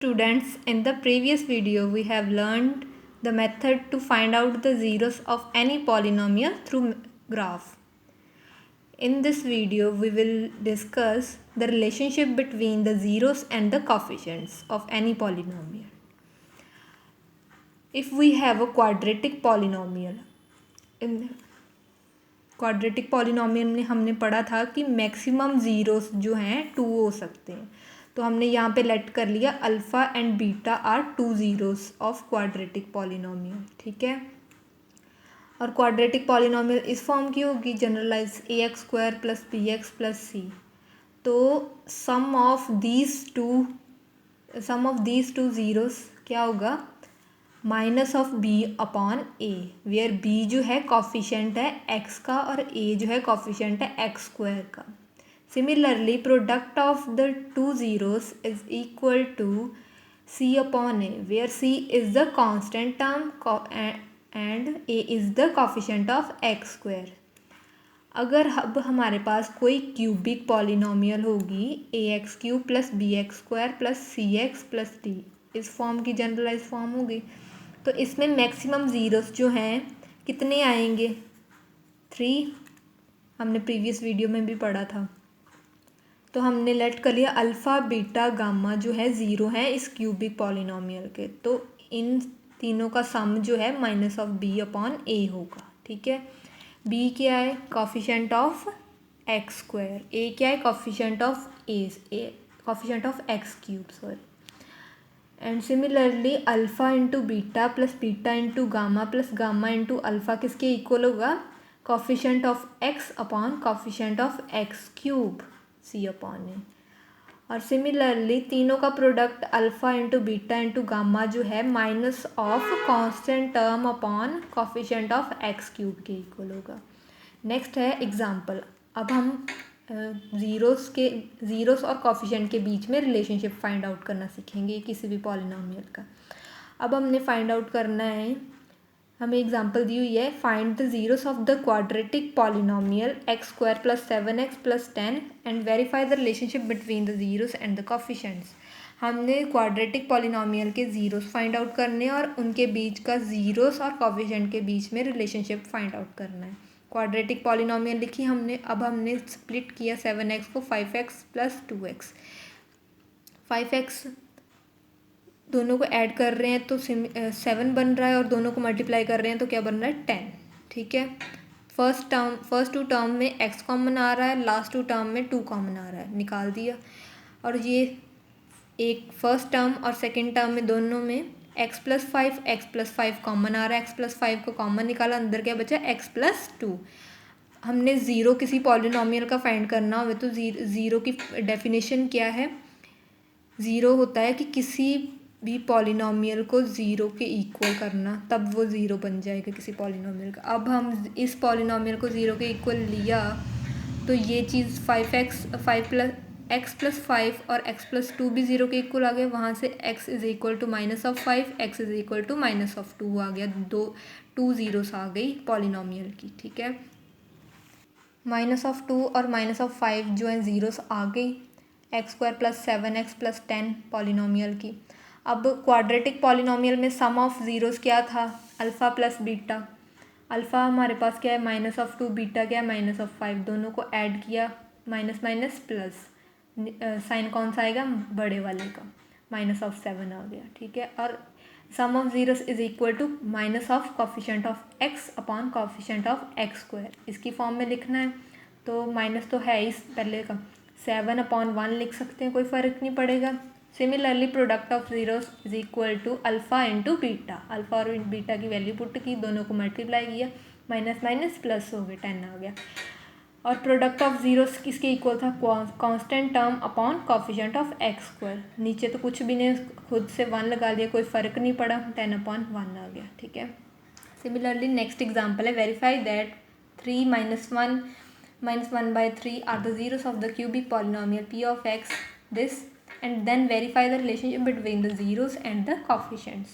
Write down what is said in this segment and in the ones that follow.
Students, in the previous video we have learned the method to find out the zeros of any polynomial through graph. In this video we will discuss the relationship between the zeros and the coefficients of any polynomial. If we have a quadratic polynomial, in quadratic polynomial में हमने पढ़ा था कि maximum zeros जो हैं 2 हो सकते हैं, तो हमने यहाँ पे लेट कर लिया alpha and beta are 2 zeros of quadratic polynomial. ठीक है, और क्वाड्रेटिक पॉलिनोमियल इस फॉर्म की होगी generalise ax² plus bx plus C. तो sum of these two zeros क्या होगा? Minus of b upon a, where b जो है कॉफिशेंट है x का और a जो है कॉफिशेंट है x² का. Similarly product of the two zeros is equal to c upon a, where c is the constant term and a is the coefficient of x². अगर अब हमारे पास कोई क्यूबिक पॉलिनोमियल होगी ax³ plus bx² plus cx plus d, इस form की generalise form होगी, तो इसमें मैक्सिमम ज़ीरोस जो हैं कितने आएंगे? 3. हमने प्रीवियस वीडियो में भी पढ़ा था. तो हमने लेट कर लिया अल्फ़ा बीटा गामा जो है ज़ीरो हैं इस क्यूबिक पॉलिनोमियल के, तो इन तीनों का सम जो है minus of b upon a होगा. ठीक है, b क्या है? कॉफिशेंट ऑफ x², a क्या है? Coefficient of coefficient of x³ sorry. And similarly alpha into beta plus beta into gamma plus gamma into alpha किसके इक्वल होगा? Coefficient of x upon coefficient of x³ c upon A. और similarly तीनों का product alpha into beta into gamma जो है minus of constant term upon coefficient of x³ के equal होगा. Next है एग्जाम्पल. अब हम ज़ीरोस और कॉफिशेंट के बीच में रिलेशनशिप फाइंड आउट करना सीखेंगे किसी भी पॉलिनोमियल का. अब हमने फाइंड आउट करना है, हमें एग्जांपल दी हुई है, find the zeros of the quadratic polynomial x² plus 7x plus 10 and verify the relationship between the zeros and the coefficients. हमने क्वाड्रेटिक पॉलिनोमियल के ज़ीरोस फाइंड आउट करने और उनके बीच का ज़ीरोस और कॉफिशेंट के बीच में रिलेशनशिप फाइंड आउट करना है. क्वाड्रेटिक पॉलिनोमियल लिखी हमने. अब हमने स्प्लिट किया 7x को 5x प्लस 2x. 5x दोनों को ऐड कर रहे हैं तो 7 बन रहा है और दोनों को मल्टीप्लाई कर रहे हैं तो क्या बन रहा है? 10. ठीक है, फर्स्ट टू टर्म में x कॉमन आ रहा है, लास्ट टू टर्म में 2 कॉमन आ रहा है, निकाल दिया. और ये एक फर्स्ट टर्म और सेकेंड टर्म में दोनों में x प्लस 5 कॉमन आ रहा है, x प्लस 5 को कॉमन निकाला, अंदर क्या बचा? x plus 2. हमने ज़ीरो किसी पॉलिनोमियल का फाइंड करना हो तो ज़ीरो की डेफिनेशन क्या है? ज़ीरो होता है कि किसी भी पॉलिनोमियल को ज़ीरो के इक्वल करना, तब वो ज़ीरो बन जाएगा किसी पॉलिनोमियल का. अब हम इस पॉलिनोमियल को ज़ीरो के इक्वल लिया तो ये चीज़ 5x प्लस 5 और x प्लस 2 भी ज़ीरो के इक्वल आ गया. वहाँ से x is equal to minus of 5, x is equal to minus of 2 आ गया. 2 ज़ीरोस आ गई पॉलिनोमियल की. ठीक है, माइनस ऑफ 2 और माइनस ऑफ 5 जो है ज़ीरोस आ गई x² plus 7x plus 10 polynomial की. अब क्वाड्रेटिक पॉलिनोमियल में सम ऑफ ज़ीरोस क्या था? Alpha plus beta. अल्फ़ा हमारे पास क्या है? माइनस ऑफ 2, बीटा क्या है? Minus of 5. दोनों को ऐड किया, माइनस माइनस प्लस, साइन कौन सा आएगा? बड़े वाले का. माइनस ऑफ 7 आ गया. ठीक है, और sum of zeros is equal to minus of coefficient of x upon coefficient of x². इसकी फॉर्म में लिखना है तो माइनस तो है इस पहले का, 7 अपॉन 1 लिख सकते हैं, कोई फ़र्क नहीं पड़ेगा. Similarly product of zeros is equal to alpha into beta. Alpha और बीटा की वैल्यू पुट की, दोनों को मल्टीप्लाई किया, माइनस माइनस प्लस हो गया, 10 आ गया. और प्रोडक्ट ऑफ ज़ीरोस किसके इक्वल था? Constant term upon coefficient of x². नीचे तो कुछ भी नहीं, खुद से 1 लगा लिया, कोई फ़र्क नहीं पड़ा, 10 अपॉन 1 आ गया. ठीक है, सिमिलरली नेक्स्ट एग्जांपल है, verify that 3 minus 1 by 3 are the zeros of the cubic polynomial p of x this, and then verify the relationship between the zeros and the coefficients.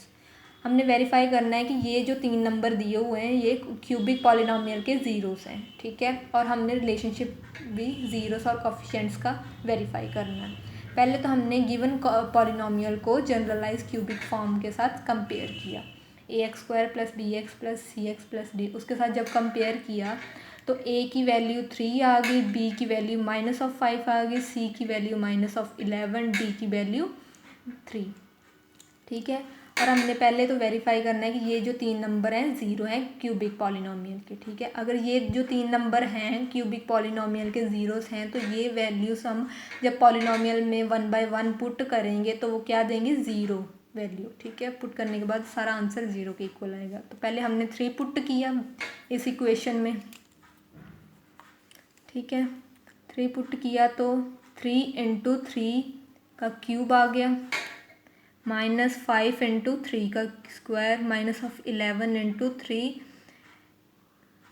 हमने वेरीफाई करना है कि ये जो 3 नंबर दिए हुए हैं ये क्यूबिक पॉलिनोमियल के ज़ीरोस हैं. ठीक है, और हमने रिलेशनशिप भी ज़ीरोस और कोफिशिएंट्स का वेरीफाई करना है. पहले तो हमने गिवन पॉलिनोमियल को जनरलाइज क्यूबिक फॉर्म के साथ कंपेयर किया, ax² + bx + cx + d। उसके साथ जब कंपेयर किया तो a की वैल्यू 3 आ गई, b की वैल्यू -5 आ गई, c की वैल्यू -11, d की वैल्यू 3। ठीक है, और हमने पहले तो वेरीफाई करना है कि ये जो 3 नंबर हैं 0 हैं क्यूबिक पॉलिनोमियल के। ठीक है, अगर ये जो 3 नंबर हैं क्यूबिक पॉलिनोमियल के ज़ीरोस हैं तो ये वैल्यूज़ हम जब पॉलिनोमियल में 1 बाय 1 पुट करेंगे तो वो क्या देंगे, 0 वैल्यू। ठीक है, पुट करने के बाद सारा आंसर 0 के इक्वल आएगा। तो पहले हमने 3 पुट किया इस इक्वेशन में। ठीक है, 3 पुट किया तो 3 × 3 का क्यूब आ गया, -5 × 3 का स्क्वायर, -11 × 3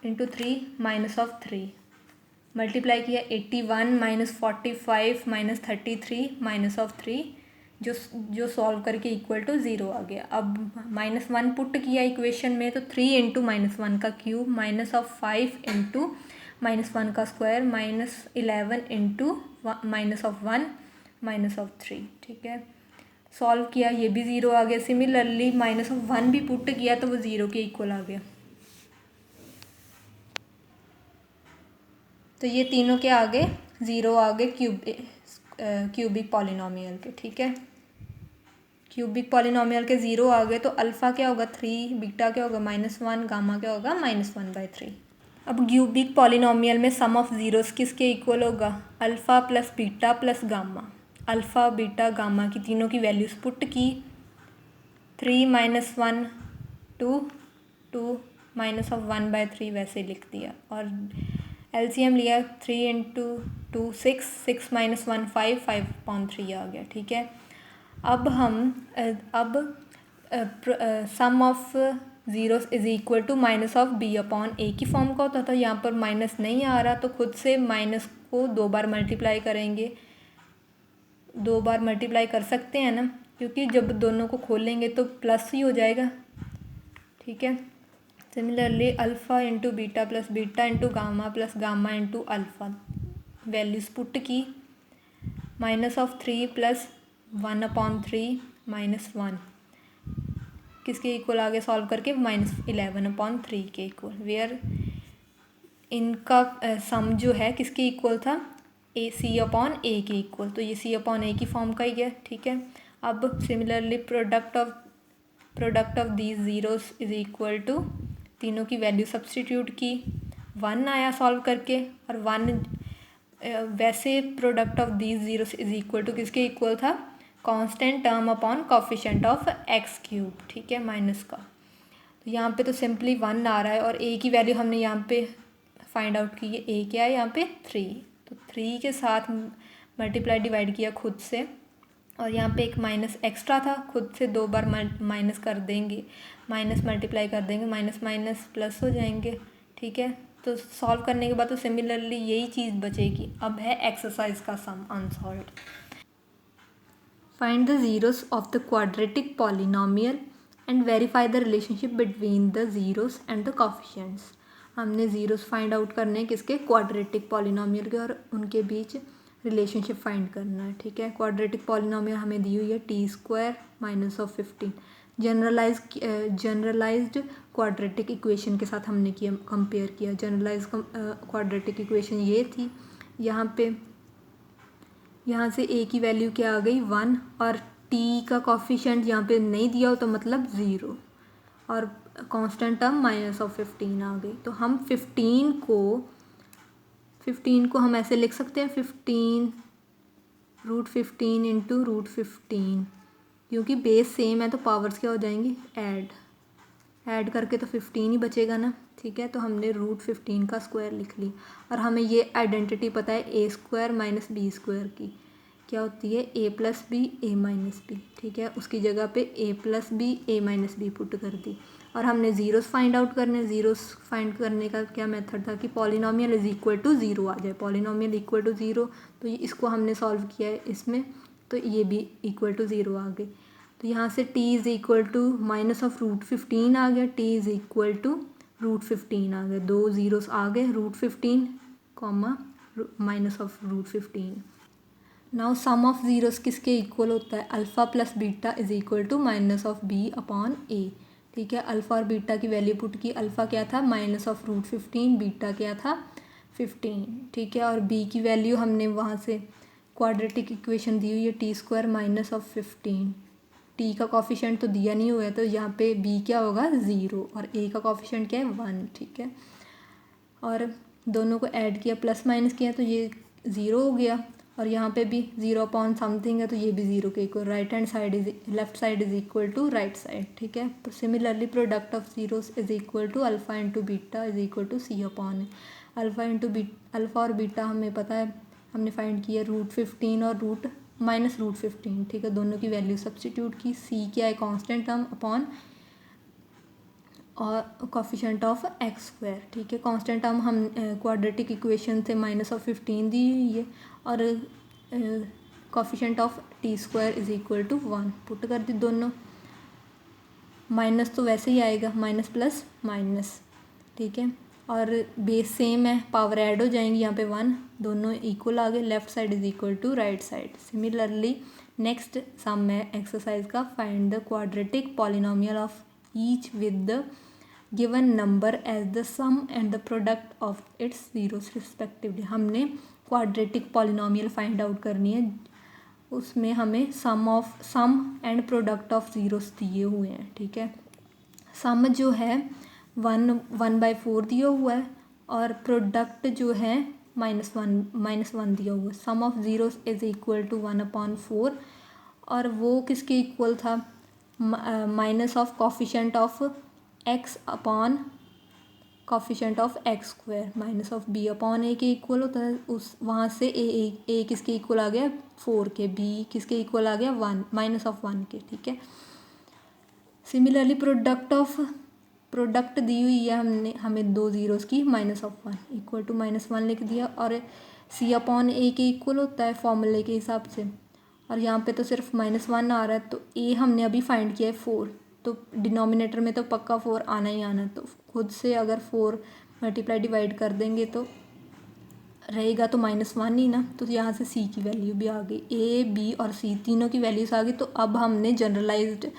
-3 मल्टीप्लाई किया 81 -45 -33 -3 जो सॉल्व करके इक्वल टू 0 आ गया। अब -1 पुट किया इक्वेशन में तो 3 × -1 का क्यूब, -5 × -1 का स्क्वायर, -11 × -1 ठीक है, सॉल्व किया ये भी 0 आ गया। सिमिलरली -1 भी पुट किया तो वो 0 के इक्वल आ गया। तो ये तीनों के आगे 0 आ गए क्यूबिक पॉलिनोमियल के। ठीक है, क्यूबिक पॉलिनोमियल के 0 आ गए तो अल्फ़ा क्या होगा 3, बीटा क्या होगा -1, गामा क्या होगा -1/3। अब क्यूबिक पॉलिनोमियल में सम ऑफ ज़ीरोस किसके इक्वल होगा, alpha + beta + gamma. Alpha beta gamma की तीनों की वैल्यूज़ पुट की, 3 - 1 2 2 -1/3 वैसे लिख दिया, और एलसीएम लिया 3 × 2 6 6 - 1 5 5/3 आ गया। ठीक है, अब sum of zeros is equal to minus of b/a की फॉर्म का होता था। यहाँ पर माइनस नहीं आ रहा तो खुद से माइनस को 2 बार मल्टीप्लाई करेंगे, 2 बार मल्टीप्लाई कर सकते हैं ना, क्योंकि जब दोनों को खोलेंगे तो प्लस ही हो जाएगा। ठीक है, similarly alpha × beta + beta × gamma + gamma × alpha values put की, -3 + 1/3 -1 किसके इक्वल आगे सॉल्व करके -11/3 के इक्वल, वेयर इनका सम जो है किसके इक्वल था, c/a के इक्वल। तो ये c/a की फॉर्म का ही है। ठीक है, अब similarly product of these zeros is equal to, तीनों की वैल्यू सब्स्टिट्यूट की, 1 आया सॉल्व करके, और 1 वैसे product of these zeros is equal to किसके इक्वल था, constant term upon coefficient of x³। ठीक है, माइनस का, तो यहाँ पे तो सिंपली 1 आ रहा है, और a की वैल्यू हमने यहाँ पे फाइंड आउट की है, a क्या है यहाँ पे 3, तो 3 के साथ मल्टीप्लाई डिवाइड किया खुद से, और यहाँ पे एक माइनस एक्स्ट्रा था, खुद से 2 बार माइनस कर देंगे, माइनस मल्टीप्लाई कर देंगे, माइनस माइनस प्लस हो जाएंगे। ठीक है, तो सॉल्व करने के बाद तो सिमिलरली यही चीज़ बचेगी। अब है एक्सरसाइज का sum unsolved. Find the zeros of the quadratic polynomial and verify the relationship between the zeros and the coefficients. हमने ज़ीरोस फाइंड आउट करने हैं किसके, क्वाड्रेटिक पॉलिनोमियल के, और उनके बीच रिलेशनशिप फाइंड करना है। ठीक है, क्वाड्रेटिक पॉलिनोमियल हमें दी हुई है t² -15। जनरलाइज्ड क्वाड्रेटिक इक्वेशन के साथ हमने किया, कंपेयर किया। जनरलाइज क्वाड्रेटिक इक्वेशन ये थी, यहाँ से a की वैल्यू क्या आ गई 1, और t का कॉफिशिएंट यहाँ पे नहीं दिया हो तो मतलब 0, और कांस्टेंट टर्म -15 आ गई। तो हम 15 को हम ऐसे लिख सकते हैं, 15 √15 × √15, क्योंकि बेस सेम है तो पावर्स क्या हो जाएंगी, ऐड करके तो 15 ही बचेगा ना। ठीक है, तो हमने √15 का स्क्वायर लिख ली, और हमें ये आइडेंटिटी पता है a² - b² की, क्या होती है a + b a - b। ठीक है, उसकी जगह पे a + b a - b put कर दी, और हमने ज़ीरोस फाइंड आउट करने। ज़ीरोस फाइंड करने का क्या मेथड था कि पॉलिनोमियल इज़ इक्वल टू 0 आ जाए, पॉलिनोमियल इक्वल टू 0, तो इसको हमने सॉल्व किया है इसमें, तो ये भी इक्वल टू 0 आ गई। तो यहाँ से t इज़ इक्वल टू -√15 आ गया, t इज़ इक्वल टू √15 आ गया, 2 ज़ीरोस आ गए, √15, -√15। नाउ सम ऑफ ज़ीरोस किसके इक्वल होता है, alpha plus beta is equal to minus of B upon A. ठीक है, अल्फ़ा और बीटा की वैल्यू पुट की, अल्फ़ा क्या था माइनस ऑफ रूट 15, बीटा क्या था 15। ठीक है, और बी की वैल्यू हमने वहाँ से क्वाड्रेटिक इक्वेशन दी हुई है T square minus of 15। T का कॉफिशेंट तो दिया नहीं हुआ है, तो यहाँ पे बी क्या होगा 0 और ए का कॉफिशेंट क्या है 1। ठीक है, और दोनों को ऐड किया प्लस माइनस किया तो ये 0 हो गया, और यहाँ पे भी 0 अपॉन समथिंग है तो ये भी 0 के equal, right hand side is left side is equal to right side. ठीक है, similarly product of zeros is equal to alpha into beta is equal to c upon a. Alpha और beta हमें पता है, हमने फाइंड किया root 15 और root -√15। ठीक है, दोनों की वैल्यू सब्सटीट्यूट की, सी क्या है कांस्टेंट टर्म अपॉन और कॉफिशेंट ऑफ एक्स स्क्वायर। ठीक है, कांस्टेंट टर्म हम क्वाड्रेटिक इक्वेशन से माइनस ऑफ 15 दी हुई है, और coefficient of T square is equal to 1 put कर दी दोनों, माइनस तो वैसे ही आएगा, माइनस प्लस माइनस। ठीक है, और बेस सेम है, पावर ऐड हो जाएंगी यहाँ पे 1, दोनों इक्वल आ गए, left side is equal to right side. Similarly next sum है एक्सरसाइज का, find the quadratic polynomial of each with the given number as the sum and the product of its zeros respectively. हमने quadratic polynomial find out करनी है, उसमें हमें sum and product of zeros दिए हुए हैं। ठीक है, सम जो है 1/4 दिया हुआ है, और प्रोडक्ट जो है -1 दिया हुआ है। Sum of zeros is equal to 1/4, और वो किसके इक्वल था, minus of coefficient of X upon coefficient of X square minus of B upon A के इक्वल होता है। उस वहाँ से ए किसके इक्वल आ गया 4 के, बी किसके इक्वल आ गया 1 माइनस ऑफ 1 के। ठीक है, सिमिलरली प्रोडक्ट दी हुई है हमें 2 ज़ीरोज़ की, माइनस ऑफ 1 इक्वल टू -1 लिख दिया, और सी अपॉन ए के इक्वल होता है फॉर्मूले के हिसाब से, और यहाँ पे तो सिर्फ -1 आ रहा है, तो ए हमने अभी फाइंड किया है 4, तो डिनोमिनेटर में तो पक्का 4 आना ही आना है, तो खुद से अगर 4 मल्टीप्लाई डिवाइड कर देंगे तो रहेगा तो -1 ही ना, तो यहाँ से सी की वैल्यू भी आ गई, ए बी और सी तीनों की वैल्यूज़ आ गई। तो अब हमने जनरलाइज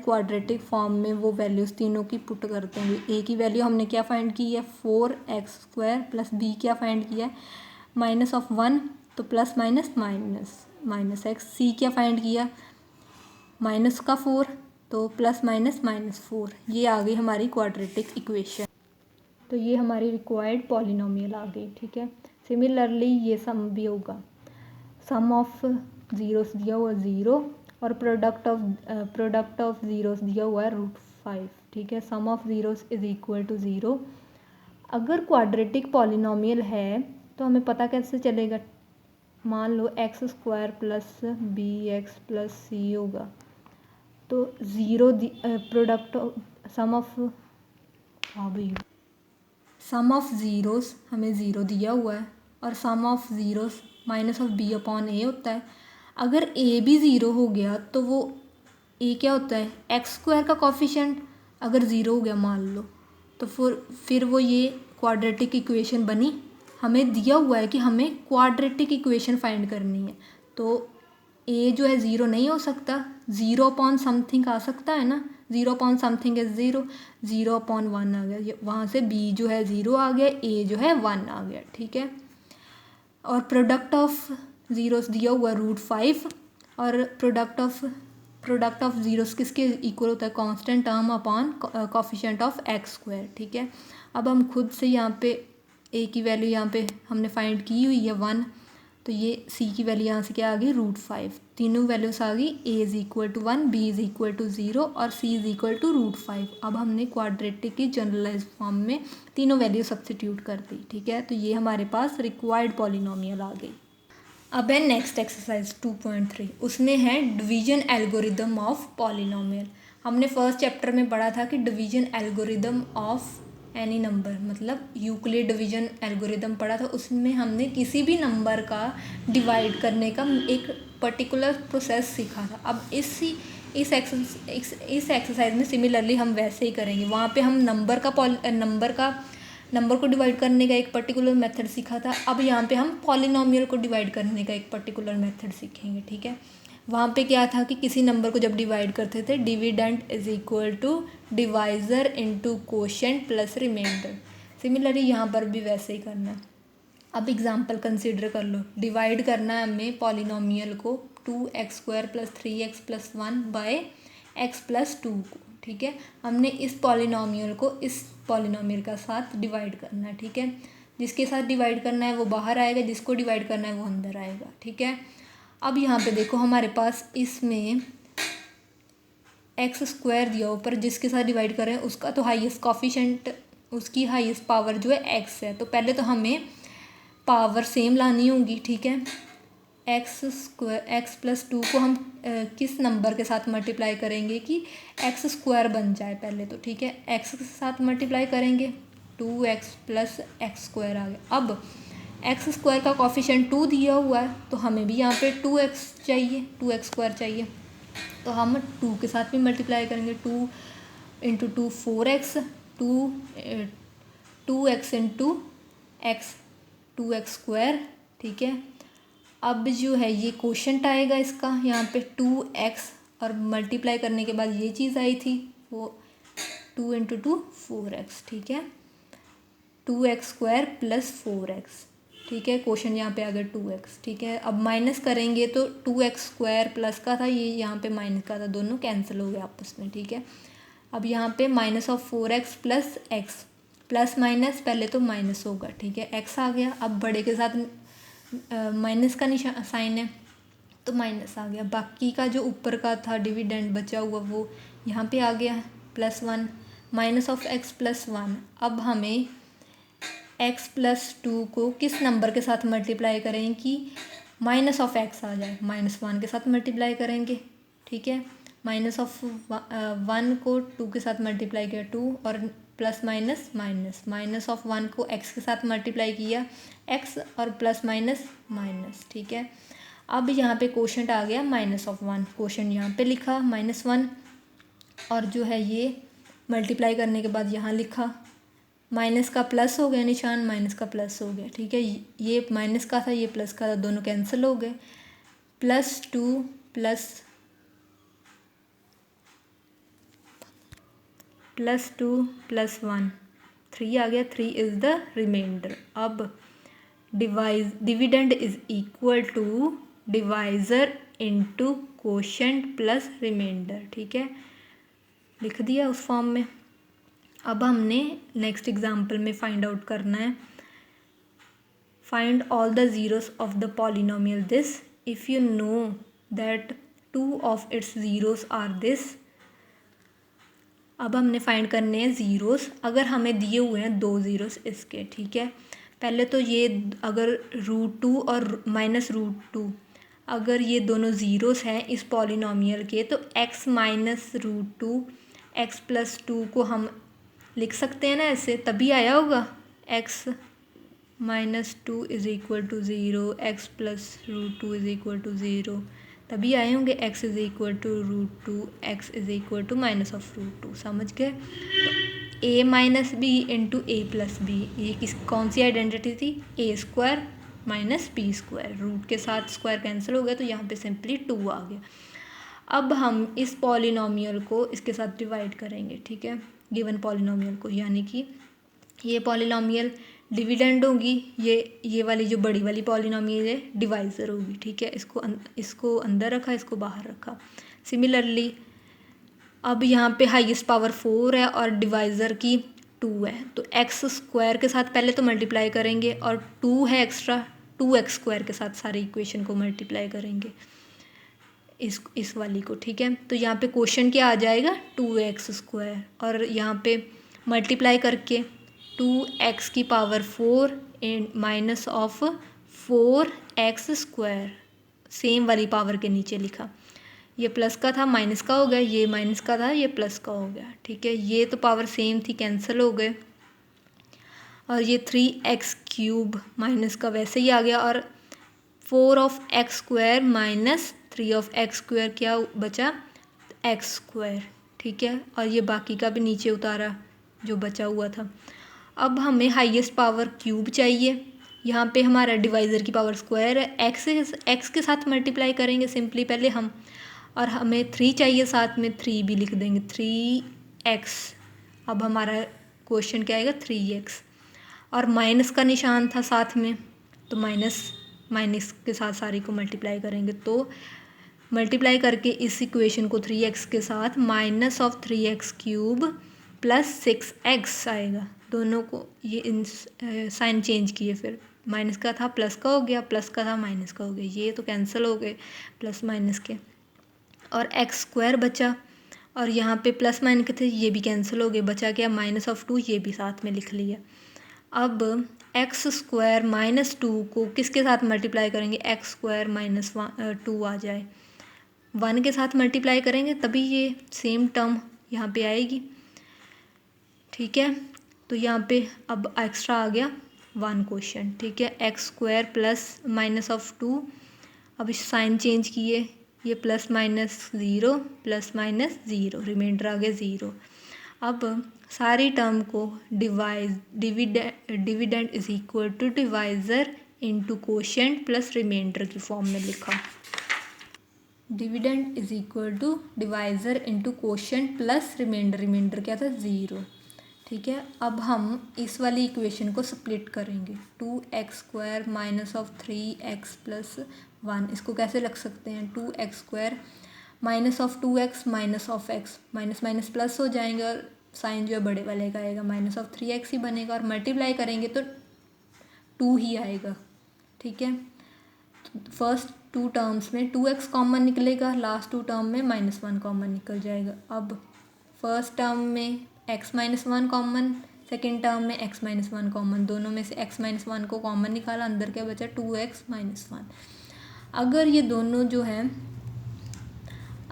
क्वाड्रेटिक फॉर्म में वो वैल्यूज़ तीनों की पुट कर देंगे। ए की वैल्यू हमने क्या फाइंड की है 4x² प्लस बी क्या फाइंड किया है -1, तो प्लस माइनस x। सी क्या फाइंड किया -4, तो +-4। ये आ गई हमारी क्वाड्रेटिक इक्वेशन, तो ये हमारी रिक्वायर्ड पॉलिनोमियल आ गई। ठीक है, सिमिलरली ये सम भी होगा, सम ऑफ ज़ीरोस दिया हुआ 0, और प्रोडक्ट ऑफ ज़ीरोस दिया हुआ है √5। ठीक है, sum of zeros is equal to 0। अगर क्वाड्रेटिक पॉलिनोमियल है तो हमें पता कैसे चलेगा, मान लो x² plus bx plus c होगा, तो 0 प्रोडक्ट सम ऑफ ज़ीरोस हमें 0 दिया हुआ है, और sum of zeros minus of b upon a होता है। अगर a भी 0 हो गया तो वो a क्या होता है x² का कॉफिशेंट, अगर 0 हो गया मान लो, तो फिर वो ये क्वाड्रेटिक इक्वेशन बनी। हमें दिया हुआ है कि हमें क्वाड्रेटिक इक्वेशन फाइंड करनी है, तो a जो है 0 नहीं हो सकता, 0 अपॉन समथिंग आ सकता है ना, 0 अपॉन समथिंग इज 0 अपॉन 1 आ गया, वहाँ से b जो है 0 आ गया, a जो है 1 आ गया। ठीक है, और प्रोडक्ट ऑफ ज़ीरोस दिया हुआ √5, और प्रोडक्ट ऑफ ज़ीरोस किसके इक्वल होता है constant term upon coefficient of x²। ठीक है, अब हम खुद से यहाँ पे a की वैल्यू यहाँ पे हमने फाइंड की हुई है 1, तो ये c की वैल्यू यहाँ से क्या आ गई √5, तीनों वैल्यूज़ आ गई, a is equal to 1, b is equal to 0 और c इज़ इक्वल टू √5। अब हमने क्वाड्रेटिक की जनरलाइज फॉर्म में तीनों वैल्यू सब्स्टिट्यूट कर दी। ठीक है, तो ये हमारे पास रिक्वायर्ड पॉलिनोमियल आ गई। अब है नेक्स्ट एक्सरसाइज 2.3, उसमें है डिवीजन एल्गोरिदम ऑफ पॉलिनोमियल। हमने फर्स्ट चैप्टर में पढ़ा था कि division algorithm of any number, मतलब यूक्लिड डिवीजन एल्गोरिदम पढ़ा था, उसमें हमने किसी भी नंबर का डिवाइड करने का एक पर्टिकुलर प्रोसेस सीखा था। अब इस एक्सरसाइज में सिमिलरली हम वैसे ही करेंगे, वहाँ पे हम नंबर का नंबर को डिवाइड करने का एक पर्टिकुलर मेथड सीखा था। अब यहाँ पे हम पॉलिनोमियल को डिवाइड करने का एक पर्टिकुलर मेथड सीखेंगे, ठीक है। वहाँ पे क्या था कि किसी नंबर को जब डिवाइड करते थे, dividend is equal to divisor into quotient plus remainder. Similarly यहाँ पर भी वैसे ही करना है। अब एग्जांपल कंसिडर कर लो। डिवाइड करना है हमें पॉलिनोमियल को 2x² + 3x + 1 बाय x + 2 को, ठीक है। हमने इस पॉलिनोमियल को इस पॉलिनोमियल का साथ डिवाइड करना है, ठीक है। जिसके साथ डिवाइड करना है वो बाहर आएगा, जिसको डिवाइड करना है वो अंदर आएगा, ठीक है। अब यहाँ पे देखो हमारे पास इसमें x² दिया ऊपर, जिसके साथ डिवाइड कर रहे हैं उसका तो हाईएस्ट कॉफिशेंट, उसकी हाईएस्ट पावर जो है x है। तो पहले तो हमें पावर सेम लानी होगी, ठीक है। x + 2 को हम किस नंबर के साथ मल्टीप्लाई करेंगे कि x² बन जाए पहले तो, ठीक है। x के साथ मल्टीप्लाई करेंगे 2x + x² आ गया। अब x² का कॉफिशेंट 2 दिया हुआ है तो हमें भी यहाँ पे 2x चाहिए, 2x² चाहिए। तो हम 2 के साथ भी मल्टीप्लाई करेंगे, 2 × 2 4x, 2x × x 2x², ठीक है। अब जो है ये कोशेंट आएगा इसका, यहाँ पे 2x और मल्टीप्लाई करने के बाद ये चीज़ आई थी वो 2 × 2 4x, ठीक है। 2x² + 4x, ठीक है। क्वेश्चन यहाँ पे आ गया 2x, ठीक है। अब माइनस करेंगे तो 2x² प्लस का था, ये यहाँ पे माइनस का था, दोनों कैंसिल हो गए आपस में, ठीक है। अब यहाँ पे -4x + x, प्लस माइनस पहले तो माइनस होगा, ठीक है। x आ गया। अब बड़े के साथ माइनस का निशान साइन है तो माइनस आ गया। बाकी का जो ऊपर का था डिविडेंड बचा हुआ वो यहाँ पे आ गया +1 -x + 1। अब हमें x + 2 को किस नंबर के साथ मल्टीप्लाई करें कि -x आ जाए, -1 के साथ मल्टीप्लाई करेंगे, ठीक है। -1 को 2 के साथ मल्टीप्लाई किया 2 और प्लस माइनस माइनस -1 को x के साथ मल्टीप्लाई किया x और प्लस माइनस माइनस, ठीक है। अब यहाँ पे कोशेंट आ गया -1, कोशेंट यहाँ पे लिखा -1 और जो है ये मल्टीप्लाई करने के बाद यहाँ लिखा, माइनस का प्लस हो गया निशान, माइनस का प्लस हो गया, ठीक है। ये माइनस का था, ये प्लस का था, दोनों कैंसिल हो गए। +2 + 1 3 आ गया, 3 इज़ द रिमाइंडर। अब dividend is equal to divisor into quotient plus remainder, ठीक है। लिख दिया उस फॉर्म में। अब हमने नेक्स्ट एग्जाम्पल में फाइंड आउट करना है, find all the zeros of the polynomial this if you know that 2 of its zeros are this. अब हमने फाइंड करने हैं ज़ीरोस, अगर हमें दिए हुए हैं 2 ज़ीरोस इसके, ठीक है। पहले तो ये अगर √2 और -√2 अगर ये दोनों ज़ीरोस हैं इस पॉलिनोमियल के, तो x - √2 x + 2 को हम लिख सकते हैं ना ऐसे, तभी आया होगा x - 2 = 0, x + √2 = 0, तभी आए होंगे x = √2, x = -√2, समझ गए। तो a - b × a + b, ये कौन सी आइडेंटिटी थी, a² - b², रूट के साथ स्क्वायर कैंसिल हो गया तो यहाँ पे सिंपली 2 आ गया। अब हम इस पॉलिनोमियल को इसके साथ डिवाइड करेंगे, ठीक है, गिवन पॉलिनोमियल को, यानी कि ये पॉलिनोमियल डिविडेंड होगी, ये वाली जो बड़ी वाली पॉलिनोमियल है डिवाइज़र होगी, ठीक है। इसको अंदर रखा, इसको बाहर रखा। सिमिलरली अब यहाँ पे हाईएस्ट पावर 4 है और डिवाइज़र की 2 है, तो x² के साथ पहले तो मल्टीप्लाई करेंगे और 2 है एक्स्ट्रा, 2x² के साथ सारी इक्वेशन को मल्टीप्लाई करेंगे इस वाली को, ठीक है। तो यहाँ पे क्वेश्चन क्या आ जाएगा 2x² और यहाँ पे मल्टीप्लाई करके 2x⁴ -4x², सेम वाली पावर के नीचे लिखा। ये प्लस का था माइनस का हो गया, ये माइनस का था ये प्लस का हो गया, ठीक है। ये तो पावर सेम थी, कैंसिल हो गए। और ये 3x³ माइनस का वैसे ही आ गया और 4x² - 3x² क्या बचा, x², ठीक है। और ये बाकी का भी नीचे उतारा जो बचा हुआ था। अब हमें हाईएस्ट पावर क्यूब चाहिए। यहाँ पे हमारा डिवाइज़र की पावर स्क्वायर है, एक्स के साथ मल्टीप्लाई करेंगे सिंपली पहले हम, और हमें 3 चाहिए साथ में, 3 भी लिख देंगे, 3x। अब हमारा क्वेश्चन क्या आएगा, 3x, और माइनस का निशान था साथ में, तो माइनस के साथ सारी को मल्टीप्लाई करेंगे, तो मल्टीप्लाई करके इस इक्वेशन को 3x के साथ minus of 3x cube plus 6x आएगा। दोनों को ये इन साइन चेंज किए, फिर माइनस का था प्लस का हो गया, प्लस का था माइनस का हो गया, ये तो कैंसिल हो गए प्लस माइनस के, और एक्स स्क्वायर बचा, और यहाँ पे प्लस माइनस के थे ये भी कैंसिल हो गए, बचा क्या माइनस ऑफ 2, ये भी साथ में लिख लिया। अब एक्स स्क्वायर माइनस 2 को किसके साथ मल्टीप्लाई करेंगे, एक्स स्क्वायर माइनस 2 आ जाए, 1 के साथ मल्टीप्लाई करेंगे तभी ये सेम टर्म यहाँ पे आएगी। ठीक है, तो यहाँ पे अब एक्स्ट्रा आ गया 1 क्वेश्चन। ठीक है, x square plus minus of 2, अब इस साइन चेंज किए, ये plus minus 0 plus minus 0, remainder आ गया 0। अब सारी टर्म को dividend is equal to divisor into quotient plus remainder की फॉर्म में लिखा। Dividend is equal to divisor into quotient plus remainder, remainder क्या था 0। ठीक है, अब हम इस वाली इक्वेशन को स्प्लिट करेंगे, 2x square minus of 3x plus 1, इसको कैसे लिख सकते हैं, 2x square minus of 2x minus of x, minus minus plus हो जाएंगे और साइन जो है बड़े वाले का आएगा, माइनस ऑफ 3x ही बनेगा, और मल्टीप्लाई करेंगे तो 2 ही आएगा। ठीक है, फर्स्ट 2 टर्म्स में 2x कॉमन निकलेगा, लास्ट 2 टर्म में -1 कॉमन निकल जाएगा। अब फर्स्ट टर्म में x minus 1 common, second term में x माइनस 1 कॉमन, दोनों में से x माइनस 1 को कॉमन निकाला, अंदर क्या बचा 2x माइनस 1। अगर ये दोनों जो हैं,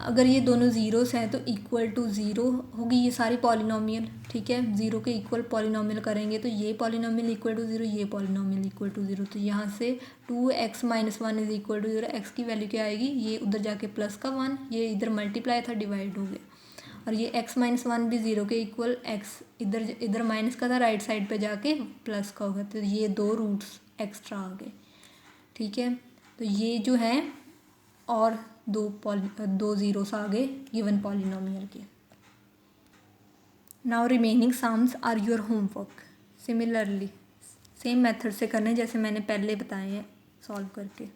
अगर ये दोनों ज़ीरोस हैं तो इक्वल टू 0 होगी ये सारी पॉलिनोमियल। ठीक है, 0 के इक्वल पॉलिनोमियल करेंगे तो ये पॉलिनोमियल इक्वल टू 0, ये पॉलिनोमियल इक्वल टू 0, तो यहाँ से 2x minus 1 is equal to 0, x की वैल्यू क्या आएगी, ये उधर जाके प्लस का 1, ये इधर मल्टीप्लाई था डिवाइड हो गया, और ये x माइनस 1 भी 0 के इक्वल, x इधर माइनस का था राइट साइड पे जाके प्लस का होगा, तो ये 2 रूट्स एक्स्ट्रा आ गए। ठीक है, तो ये जो है और दो ज़ीरोस आ गए गिवन पॉलिनोमियल के। Now remaining sums are your homework. Similarly same method से करने जैसे मैंने पहले बताए हैं सॉल्व करके।